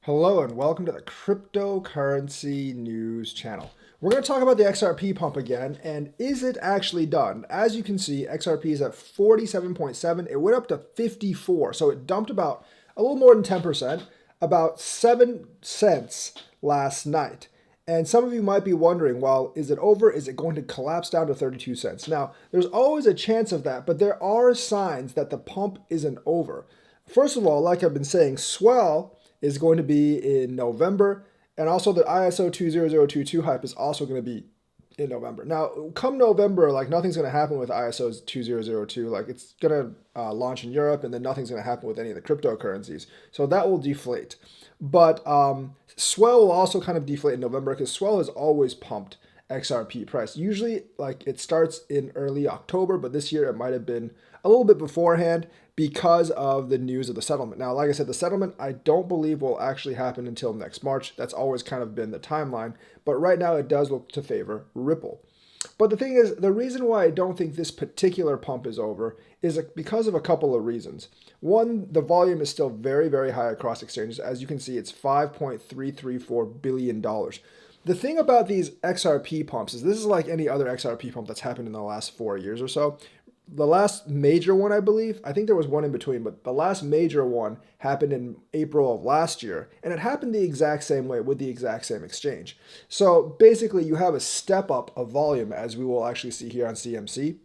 Hello and welcome to the cryptocurrency news channel. We're going to talk about the XRP pump again, and is it actually done? As you can see, XRP is at 47.7. It went up to 54, so it dumped about a little more than 10%, about 7 cents last night. And some of you might be wondering, well, is it over? Is it going to collapse down to 32 cents? Now, there's always a chance of that, but there are signs that the pump isn't over. First of all, like I've been saying, swell is going to be in November, and also the ISO 20022 hype is also going to be in November. Now, come November, like nothing's going to happen with ISO 2002. Like it's going to launch in Europe, and then nothing's going to happen with any of the cryptocurrencies. So that will deflate. But swell will also kind of deflate in November because swell has always pumped XRP price. Usually, like it starts in early October, but this year it might have been a little bit beforehand because of the news of the settlement. Now, like I said, the settlement I don't believe will actually happen until next March. That's always kind of been the timeline, but right now it does look to favor Ripple. But the thing is, the reason why I don't think this particular pump is over is because of a couple of reasons. One, the volume is still very, very high across exchanges. As you can see, it's $5.334 billion. The thing about these XRP pumps is this is like any other XRP pump that's happened in the last 4 years or so. The last major one, I believe, I think there was one in between, but the last major one happened in April of last year, and it happened the exact same way with the exact same exchange. So basically, you have a step up of volume, as we will actually see here on CMC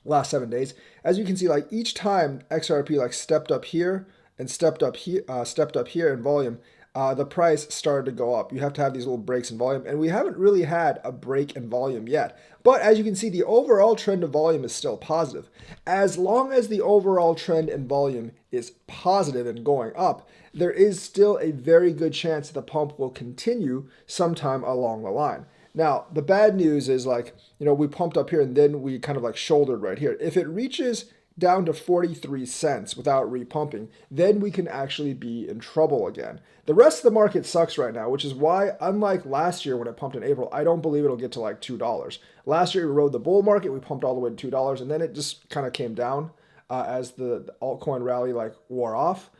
last 7 days. As you can see, like each time XRP like stepped up here and stepped up here in volume, the price started to go up. You have to have these little breaks in volume, and we haven't really had a break in volume yet. But as you can see, the overall trend of volume is still positive. As long as the overall trend in volume is positive and going up, there is still a very good chance the pump will continue sometime along the line. Now, the bad news is like, we pumped up here and then we kind of like shouldered right here. If it reaches down to 43 cents without repumping, then we can actually be in trouble again. The rest of the market sucks right now, which is why, unlike last year when it pumped in April, I don't believe it'll get to like $2. Last year we rode the bull market, we pumped all the way to $2, and then it just kind of came down as the altcoin rally like wore off.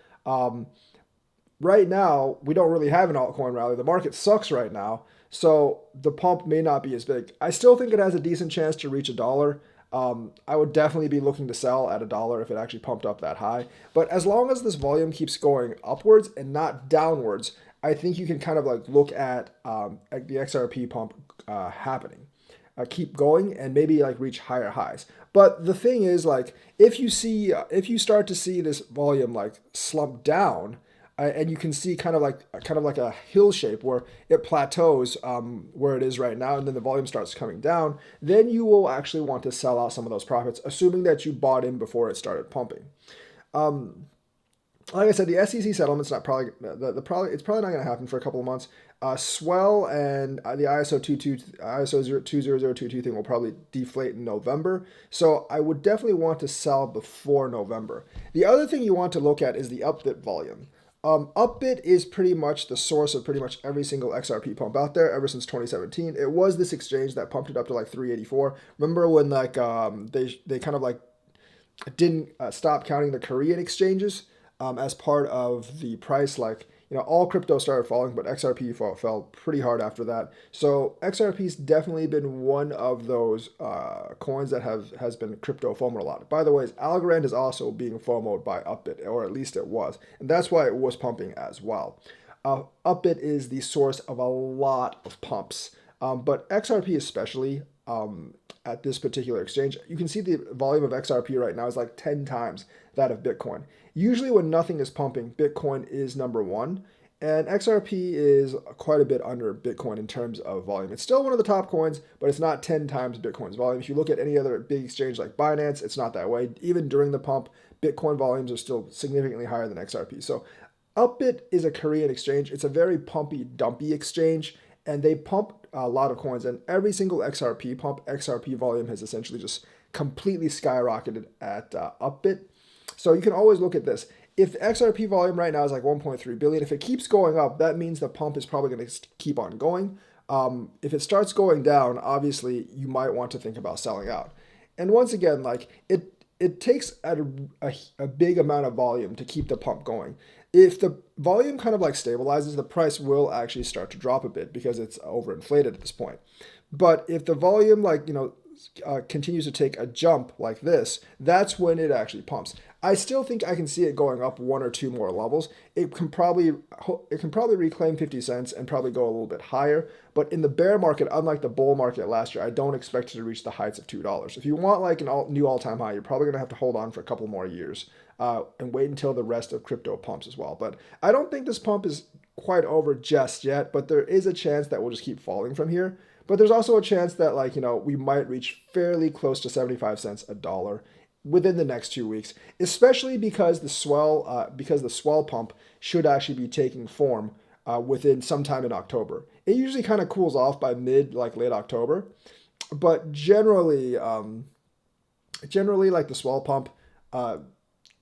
Right now, we don't really have an altcoin rally. The market sucks right now, so the pump may not be as big. I still think it has a decent chance to reach $1. I would definitely be looking to sell at $1 if it actually pumped up that high. But as long as this volume keeps going upwards and not downwards, I think you can kind of like look at the XRP pump happening. Keep going and maybe like reach higher highs. But the thing is, like, if you start to see this volume like slump down, and you can see kind of like a hill shape where it plateaus where it is right now, and then the volume starts coming down, then you will actually want to sell out some of those profits, assuming that you bought in before it started pumping. Like I said, the SEC settlement's not probably it's probably not going to happen for a couple of months. Swell and the ISO 20022 thing will probably deflate in November. So I would definitely want to sell before November. The other thing you want to look at is the upbit volume. Upbit is pretty much the source of pretty much every single XRP pump out there ever since 2017. It was this exchange that pumped it up to like 384. Remember when like they kind of like didn't stop counting the Korean exchanges as part of the price? Like, all crypto started falling, but XRP fell pretty hard after that. So XRP's definitely been one of those coins that has been crypto FOMOed a lot. By the way, Algorand is also being FOMOed by Upbit, or at least it was, and that's why it was pumping as well. Upbit is the source of a lot of pumps, but XRP especially. At this particular exchange, you can see the volume of XRP right now is like 10 times that of Bitcoin. Usually when nothing is pumping, Bitcoin is number one, and XRP is quite a bit under Bitcoin in terms of volume. It's still one of the top coins, but it's not 10 times Bitcoin's volume. If you look at any other big exchange like Binance, it's not that way. Even during the pump, Bitcoin volumes are still significantly higher than XRP. So Upbit is a Korean exchange. It's a very pumpy, dumpy exchange, and they pump a lot of coins, and every single XRP pump, XRP volume has essentially just completely skyrocketed at Upbit. So you can always look at this. If the XRP volume right now is like 1.3 billion, if it keeps going up, that means the pump is probably going to keep on going. If it starts going down, obviously you might want to think about selling out. And once again, like it takes a big amount of volume to keep the pump going. If the volume kind of like stabilizes, the price will actually start to drop a bit because it's overinflated at this point. But if the volume continues to take a jump like this, that's when it actually pumps. I still think I can see it going up one or two more levels. It can probably reclaim 50 cents and probably go a little bit higher. But in the bear market, unlike the bull market last year, I don't expect it to reach the heights of $2. If you want like new all-time high, you're probably gonna have to hold on for a couple more years and wait until the rest of crypto pumps as well. But I don't think this pump is quite over just yet. But there is a chance that we'll just keep falling from here. But there's also a chance that we might reach fairly close to 75 cents a dollar within the next 2 weeks, especially because the swell pump should actually be taking form within sometime in October. It usually kind of cools off by late October, but generally like the swell pump uh,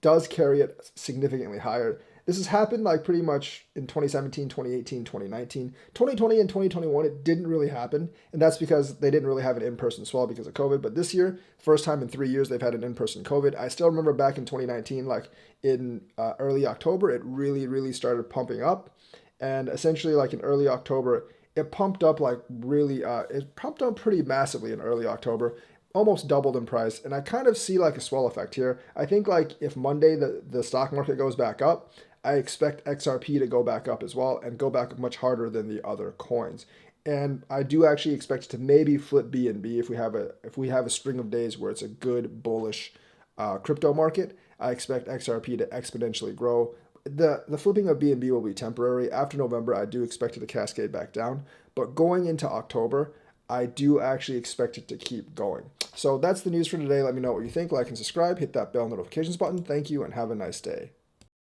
does carry it significantly higher. This has happened like pretty much in 2017, 2018, 2019, 2020, and 2021. It didn't really happen. And that's because they didn't really have an in-person swell because of COVID. But this year, first time in 3 years, they've had an in-person COVID. I still remember back in 2019, like in early October, it really, really started pumping up. And essentially like in early October, it pumped up it pumped up pretty massively in early October, almost doubled in price. And I kind of see like a swell effect here. I think like if Monday the stock market goes back up, I expect XRP to go back up as well and go back much harder than the other coins. And I do actually expect it to maybe flip BNB if we have a string of days where it's a good bullish crypto market. I expect XRP to exponentially grow. The flipping of BNB will be temporary. After November, I do expect it to cascade back down. But going into October, I do actually expect it to keep going. So that's the news for today. Let me know what you think. Like and subscribe. Hit that bell notifications button. Thank you and have a nice day.